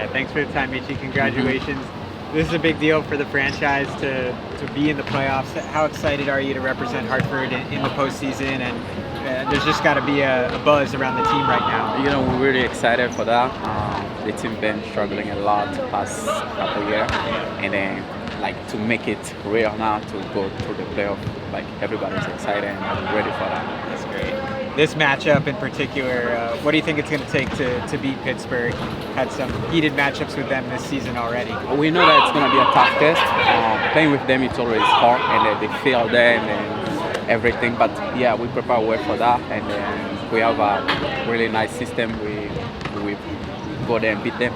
Yeah, thanks for the time, Michee. Congratulations. This is a big deal for the franchise to be in the playoffs. How excited are you to represent Hartford in the postseason? And there's just got to be a buzz around the team right now. You know, we're really excited for that. The team been struggling a lot the past couple years, and then to make it real now to go through the playoff, everybody's excited and ready for that. That's great. This matchup in particular, what do you think it's going to take to beat Pittsburgh? Had some heated matchups with them this season already. We know that it's going to be a tough test. Playing with them, it's always hard, and they feel there and everything. But yeah, we prepare well for that, and then we have a really nice system. We go there and beat them.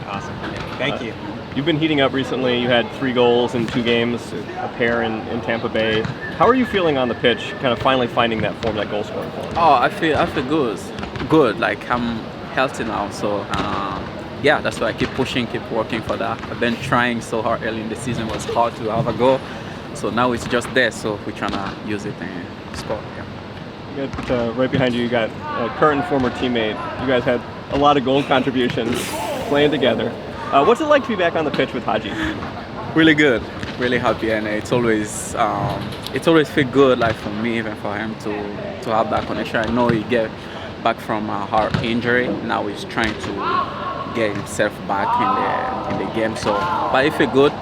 Awesome. Thank you. You've been heating up recently. You had 3 goals in 2 games, a pair in Tampa Bay. How are you feeling on the pitch, kind of finally finding that form, that goal scoring form? Oh, I feel good. I'm healthy now, so yeah, that's why I keep pushing, keep working for that. I've been trying so hard early in the season. It was hard to have a goal, so now it's just there. So we're trying to use it and score. Yeah. You got, right behind you, you got a current and former teammate. You guys had a lot of goal contributions playing together. What's it like to be back on the pitch with Haji? Really good, really happy, and it's always feel good, for me, even for him to have that connection. I know he get back from a heart injury. Now he's trying to get himself back in the game. So, but it feel good.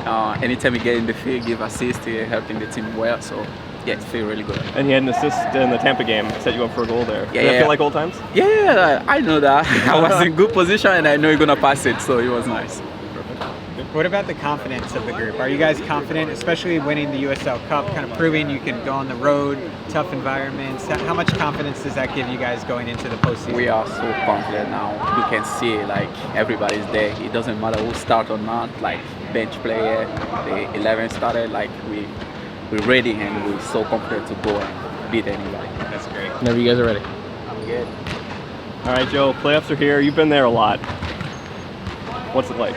Anytime he get in the field, give assist, he helping the team well. So. Yeah, it feels really good. And he had an assist in the Tampa game, set you up for a goal there. Yeah, Did that feel like old times? Yeah, I know that. I was in good position and I know you're going to pass it, so it was nice. Perfect. What about the confidence of the group? Are you guys confident, especially winning the USL Cup, kind of proving you can go on the road, tough environments? How much confidence does that give you guys going into the postseason? We are so confident now. You can see everybody's there. It doesn't matter who start or not, bench player, the 11 started, we're ready and we're so confident to go and beat anybody. That's great. Whenever you guys are ready. I'm good. All right, Joe, playoffs are here. You've been there a lot. What's it like?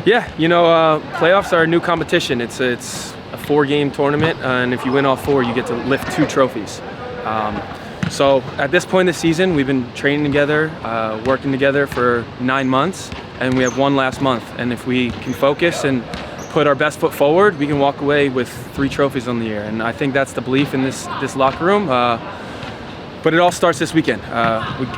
Yeah, playoffs are a new competition. It's a 4-game tournament, and if you win all 4, you get to lift 2 trophies. So at this point in the season, we've been training together, working together for 9 months, and we have 1 last month. And if we can focus and put our best foot forward, we can walk away with 3 trophies on the year, and I think that's the belief in this locker room. But it all starts this weekend.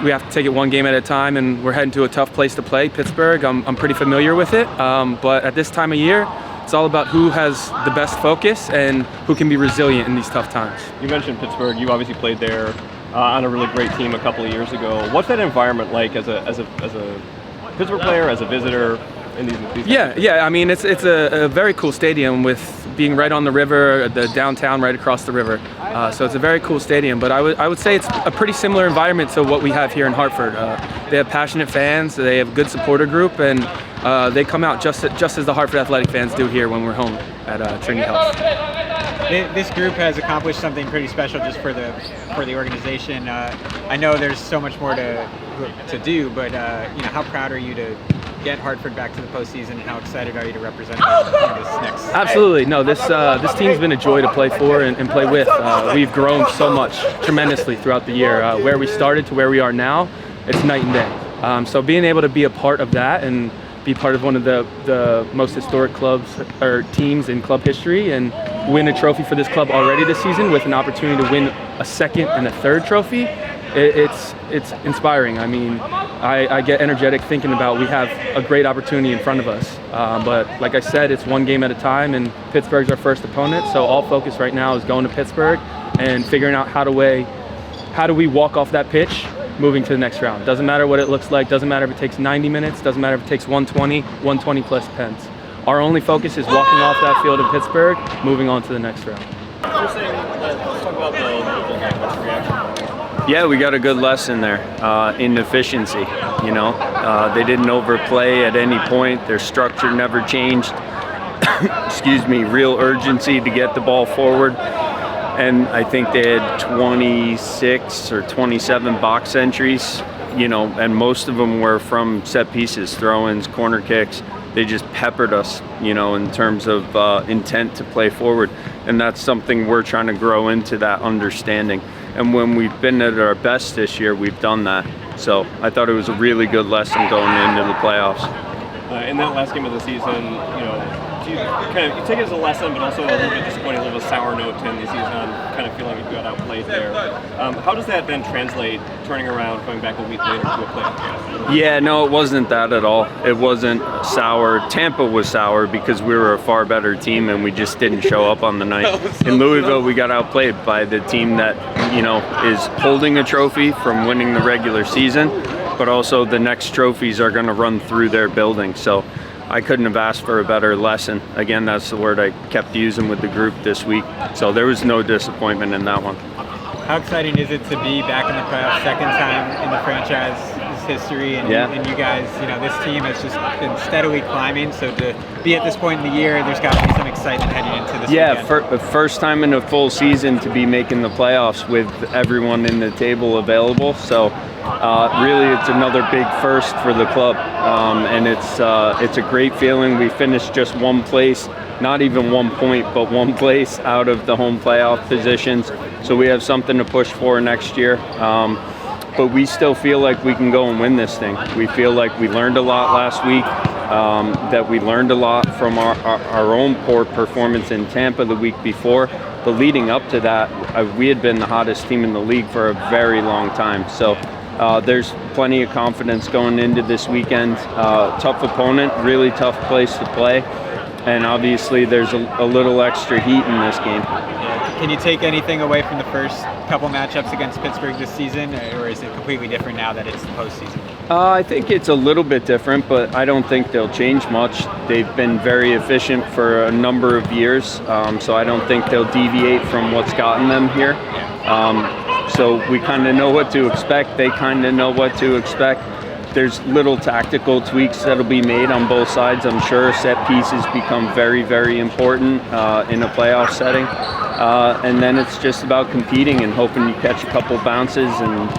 We have to take it 1 game at a time, and we're heading to a tough place to play, Pittsburgh. I'm pretty familiar with it, but at this time of year, it's all about who has the best focus and who can be resilient in these tough times. You mentioned Pittsburgh. You obviously played there on a really great team a couple of years ago. What's that environment like as a Pittsburgh player, as a visitor? Yeah. I mean, it's a very cool stadium with being right on the river, the downtown right across the river. So it's a very cool stadium. But I would say it's a pretty similar environment to what we have here in Hartford. They have passionate fans. They have a good supporter group, and they come out just as the Hartford Athletic fans do here when we're home at Trinity Health. This group has accomplished something pretty special just for the organization. I know there's so much more to do, but how proud are you to get Hartford back to the postseason, and how excited are you to represent this next? Absolutely. No, this team's been a joy to play for and play with. We've grown so much, tremendously throughout the year. Where we started to where we are now, it's night and day. So being able to be a part of that and be part of one of the most historic clubs or teams in club history and win a trophy for this club already this season with an opportunity to win a 2nd and a 3rd trophy, it's inspiring. I mean, I get energetic thinking about we have a great opportunity in front of us. But like I said, it's 1 game at a time, and Pittsburgh's our first opponent. So all focus right now is going to Pittsburgh and figuring out how do we walk off that pitch moving to the next round. Doesn't matter what it looks like. Doesn't matter if it takes 90 minutes. Doesn't matter if it takes 120 plus pens. Our only focus is walking off that field in Pittsburgh, moving on to the next round. Let's talk about the Louisville game. What's your reaction? Yeah, we got a good lesson there in efficiency. They didn't overplay at any point. Their structure never changed. Excuse me, real urgency to get the ball forward. And I think they had 26 or 27 box entries, and most of them were from set pieces, throw-ins, corner kicks. They just peppered us, in terms of intent to play forward. And that's something we're trying to grow into, that understanding. And when we've been at our best this year, we've done that. So I thought it was a really good lesson going into the playoffs. In that last game of the season, you take it as a lesson, but also a little bit disappointing, a little bit sour note to end the season on kind of feeling like you got outplayed there. How does that then translate, turning around, coming back a week later to a playoff game? Yeah, no, it wasn't that at all. It wasn't sour. Tampa was sour because we were a far better team and we just didn't show up on the night. In Louisville, we got outplayed by the team that, is holding a trophy from winning the regular season, but also the next trophies are going to run through their building. So I couldn't have asked for a better lesson. Again, that's the word I kept using with the group this week. So there was no disappointment in that one. How exciting is it to be back in the playoffs, second time in the franchise's history, and you guys, this team has just been steadily climbing. So to be at this point in the year, there's got to be some excitement heading into this weekend. First time in a full season to be making the playoffs with everyone in the table available. So really, it's another big first for the club, and it's a great feeling. We finished just one place, not even 1 point, but one place out of the home playoff positions. So we have something to push for next year. But we still feel like we can go and win this thing. We feel like we learned a lot last week, that we learned a lot from our own poor performance in Tampa the week before. But leading up to that, we had been the hottest team in the league for a very long time. So there's plenty of confidence going into this weekend. Tough opponent, really tough place to play. And obviously there's a little extra heat in this game. Can you take anything away from the first couple matchups against Pittsburgh this season, or is it completely different now that it's the postseason? I think it's a little bit different, but I don't think they'll change much. They've been very efficient for a number of years, so I don't think they'll deviate from what's gotten them here. So we kind of know what to expect. They kind of know what to expect. There's little tactical tweaks that'll be made on both sides. I'm sure set pieces become very, very important in a playoff setting. And then it's just about competing and hoping you catch a couple bounces. And,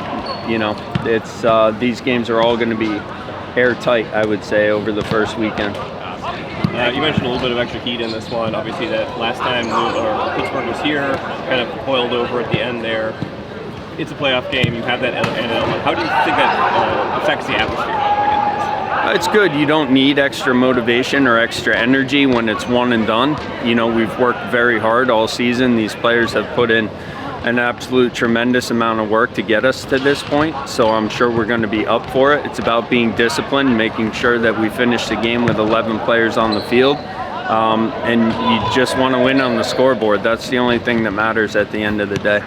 it's these games are all going to be airtight, I would say, over the first weekend. You mentioned a little bit of extra heat in this one. Obviously, that last time Pittsburgh was here, kind of boiled over at the end there. It's a playoff game. You have that element. How do you think that affects the atmosphere? It's good. You don't need extra motivation or extra energy when it's one and done. We've worked very hard all season. These players have put in an absolute tremendous amount of work to get us to this point. So I'm sure we're going to be up for it. It's about being disciplined, making sure that we finish the game with 11 players on the field. And you just want to win on the scoreboard. That's the only thing that matters at the end of the day.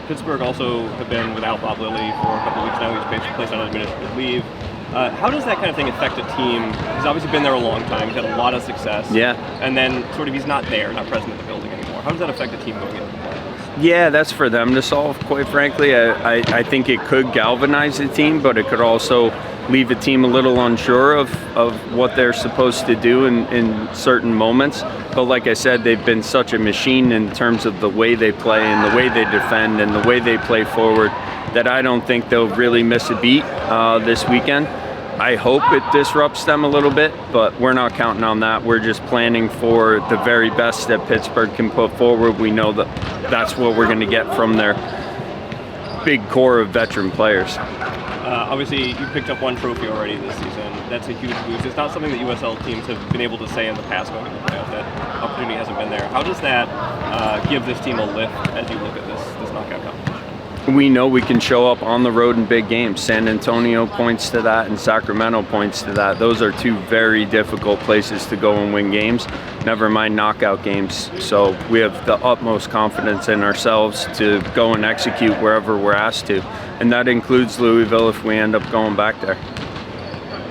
Pittsburgh also have been without Bob Lilly for a couple of weeks now. He's placed on administrative leave. How does that kind of thing affect a team? He's obviously been there a long time. He's had a lot of success. Yeah. And then sort of he's not there, not present in the building anymore. How does that affect a team going into the playoffs? Yeah, that's for them to solve, quite frankly. I think it could galvanize the team, but it could also leave a team a little unsure of what they're supposed to do in certain moments. But like I said, they've been such a machine in terms of the way they play and the way they defend and the way they play forward that I don't think they'll really miss a beat this weekend. I hope it disrupts them a little bit, but we're not counting on that. We're just planning for the very best that Pittsburgh can put forward. We know that that's what we're going to get from their big core of veteran players. Obviously, you picked up one trophy already this season. That's a huge boost. It's not something that USL teams have been able to say in the past going into the playoffs. That opportunity hasn't been there. How does that give this team a lift as you look at this knockout competition? We know we can show up on the road in big games. San Antonio points to that and Sacramento points to that. Those are two very difficult places to go and win games, never mind knockout games. So we have the utmost confidence in ourselves to go and execute wherever we're asked to. And that includes Louisville if we end up going back there.